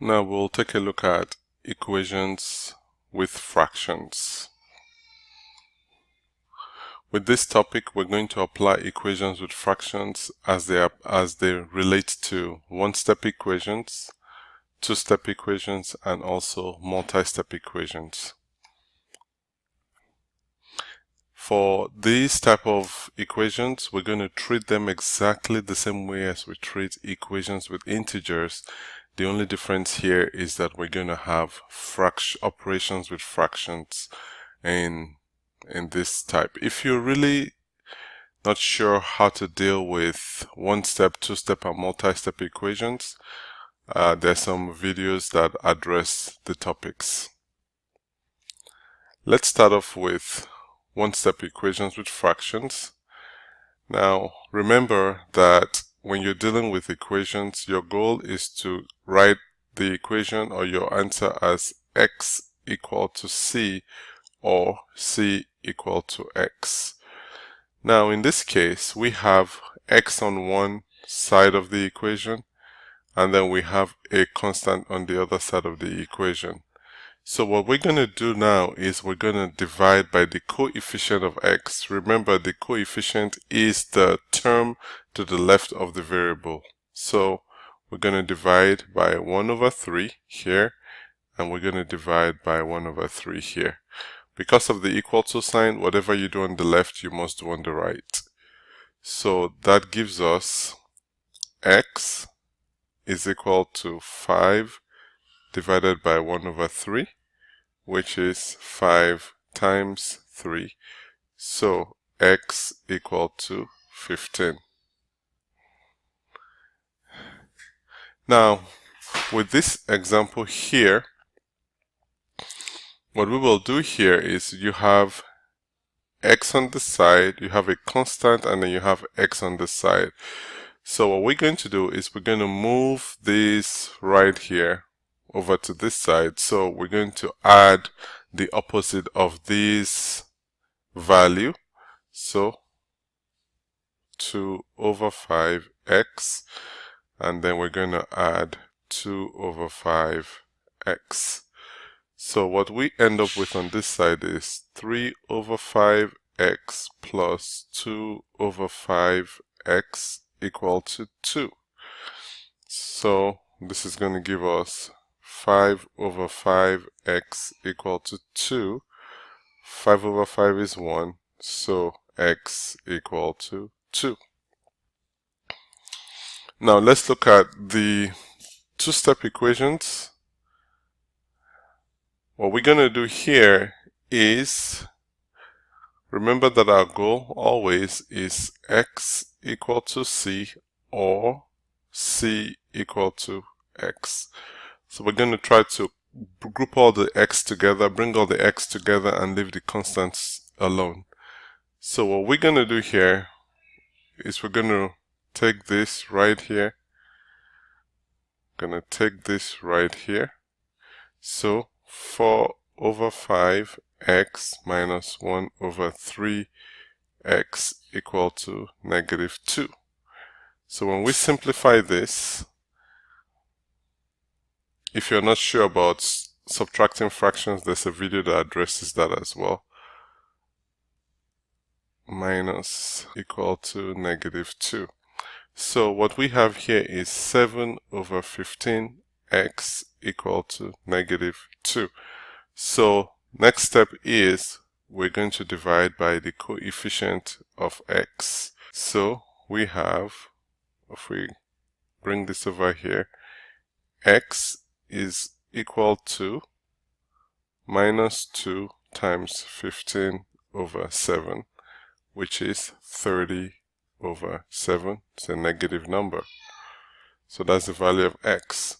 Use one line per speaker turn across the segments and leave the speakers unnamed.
Now we'll take a look at equations with fractions. With this topic, we're going to apply equations with fractions as they relate to one-step equations, two-step equations, and also multi-step equations. For these type of equations, we're going to treat them exactly the same way as we treat equations with integers. The only difference here is that we're going to have operations with fractions in this type. If you're really not sure how to deal with one-step, two-step, and multi-step equations, there's some videos that address the topics. Let's start off with one-step equations with fractions. Now, remember that when you're dealing with equations, your goal is to write the equation or your answer as x equal to c or c equal to x. Now, in this case, we have x on one side of the equation, and then we have a constant on the other side of the equation. So what we're going to do now is we're going to divide by the coefficient of x. Remember, the coefficient is the term to the left of the variable. So we're going to divide by 1 over 3 here, and we're going to divide by 1 over 3 here. Because of the equal to sign, whatever you do on the left, you must do on the right. So that gives us x is equal to 5 divided by 1 over 3, which is 5 times 3. So x equal to 15. Now, with this example here, what we will do here is you have x on the side, you have a constant, and then you have x on the side. So what we're going to do is we're going to move this right here over to this side. So we're going to add the opposite of this value. So 2 over 5x, and then we're going to add 2 over 5x. So what we end up with on this side is 3 over 5x plus 2 over 5x equal to 2. So this is going to give us 5 over 5x equal to 2. 5 over 5 is 1, so x equal to 2. Now let's look at the two-step equations. What we're going to do here is, remember that our goal always is x equal to c or c equal to x. So we're going to try to group all the x together, bring all the x together, and leave the constants alone. So what we're going to do here is we're going to take this right here, going to take this right here. So 4 over 5x minus 1 over 3x equal to negative 2. So when we simplify this, if you're not sure about subtracting fractions, there's a video that addresses that as well. Minus equal to negative 2. So what we have here is 7 over 15x equal to negative 2. So next step is we're going to divide by the coefficient of x. So we have, if we bring this over here, x is equal to minus 2 times 15 over 7, which is 30 over 7. It's a negative number. So that's the value of x.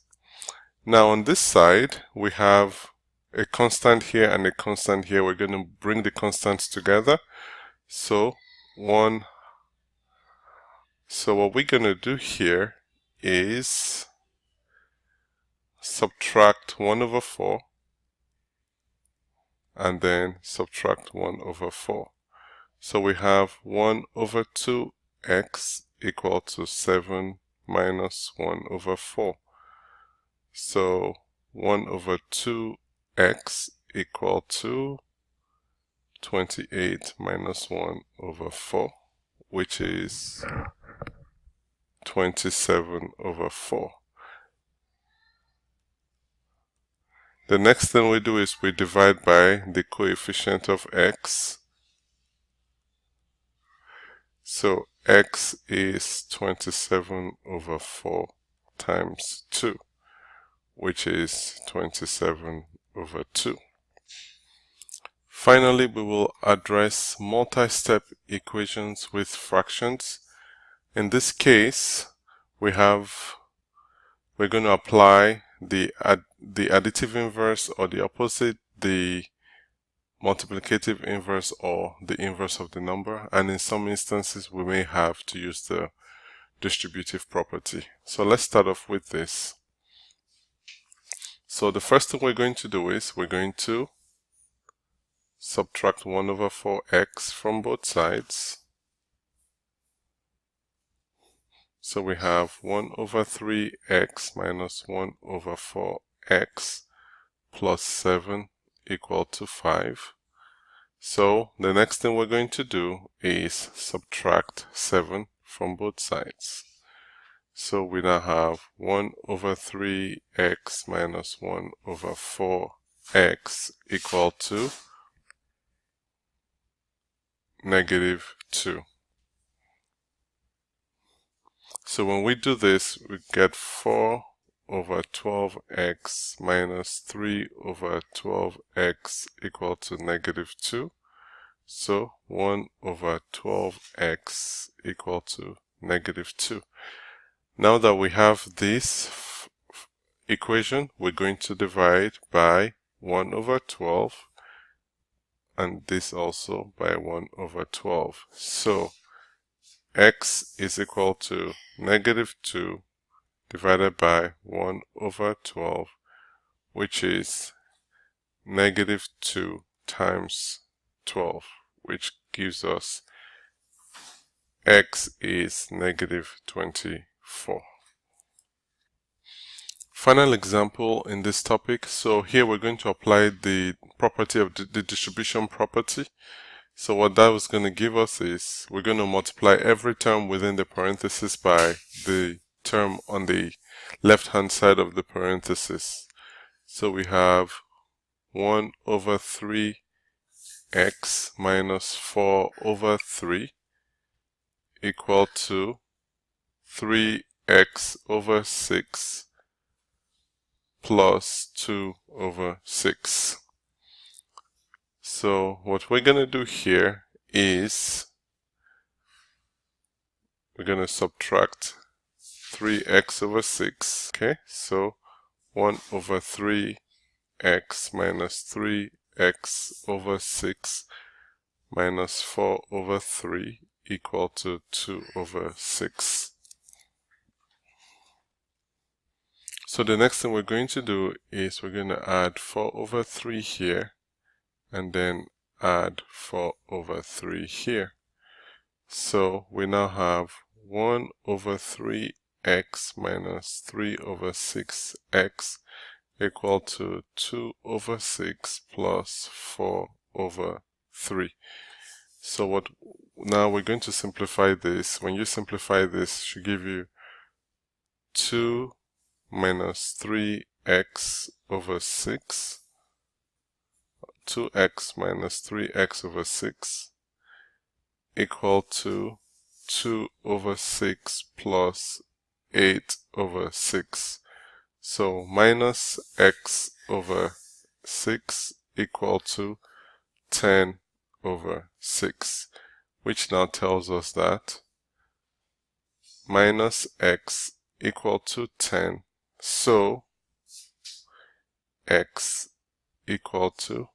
Now on this side, we have a constant here and a constant here. We're going to bring the constants together. So what we're going to do here is subtract 1 over 4 and then subtract 1 over 4. So we have 1 over 2x equal to 7 minus 1 over 4. So 1 over 2x equal to 28 minus 1 over 4, which is 27 over 4. The next thing we do is we divide by the coefficient of x. So x is 27 over 4 times 2, which is 27 over 2. Finally, we will address multi-step equations with fractions. In this case, we're going to apply the additive inverse or the opposite, the multiplicative inverse or the inverse of the number, and in some instances we may have to use the distributive property. So let's start off with this. So the first thing we're going to do is we're going to subtract 1 over 4x from both sides. So we have 1 over 3x minus 1 over 4x plus 7 equal to 5. So the next thing we're going to do is subtract 7 from both sides. So we now have 1 over 3x minus 1 over 4x equal to negative 2. So when we do this, we get 4 over 12x minus 3 over 12x equal to negative 2. So 1 over 12x equal to negative 2. Now that we have this equation, we're going to divide by 1 over 12 and this also by 1 over 12. So x is equal to negative 2 divided by 1 over 12, which is negative 2 times 12, which gives us x is negative 24. Final example in this topic. So here we're going to apply the property of the distribution property. So what that was going to give us is we're going to multiply every term within the parenthesis by the term on the left hand side of the parenthesis. So we have 1 over 3x minus 4 over 3 equal to 3x over 6 plus 2 over 6. So what we're going to do here is we're going to subtract 3x over 6. Okay, so 1 over 3x minus 3x over 6 minus 4 over 3 equal to 2 over 6. So the next thing we're going to do is we're going to add 4 over 3 here and then add 4 over 3 here. So we now have 1 over 3x minus 3 over 6x equal to 2 over 6 plus 4 over 3. So now we're going to simplify this. When you simplify this, it should give you 2 minus 3x over 6, 2x minus 3x over 6 equal to 2 over 6 plus 8 over 6. So minus x over 6 equal to 10 over 6, which now tells us that minus x equal to 10. So x equal to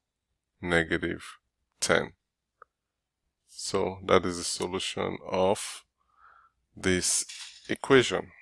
negative 10. So that is the solution of this equation.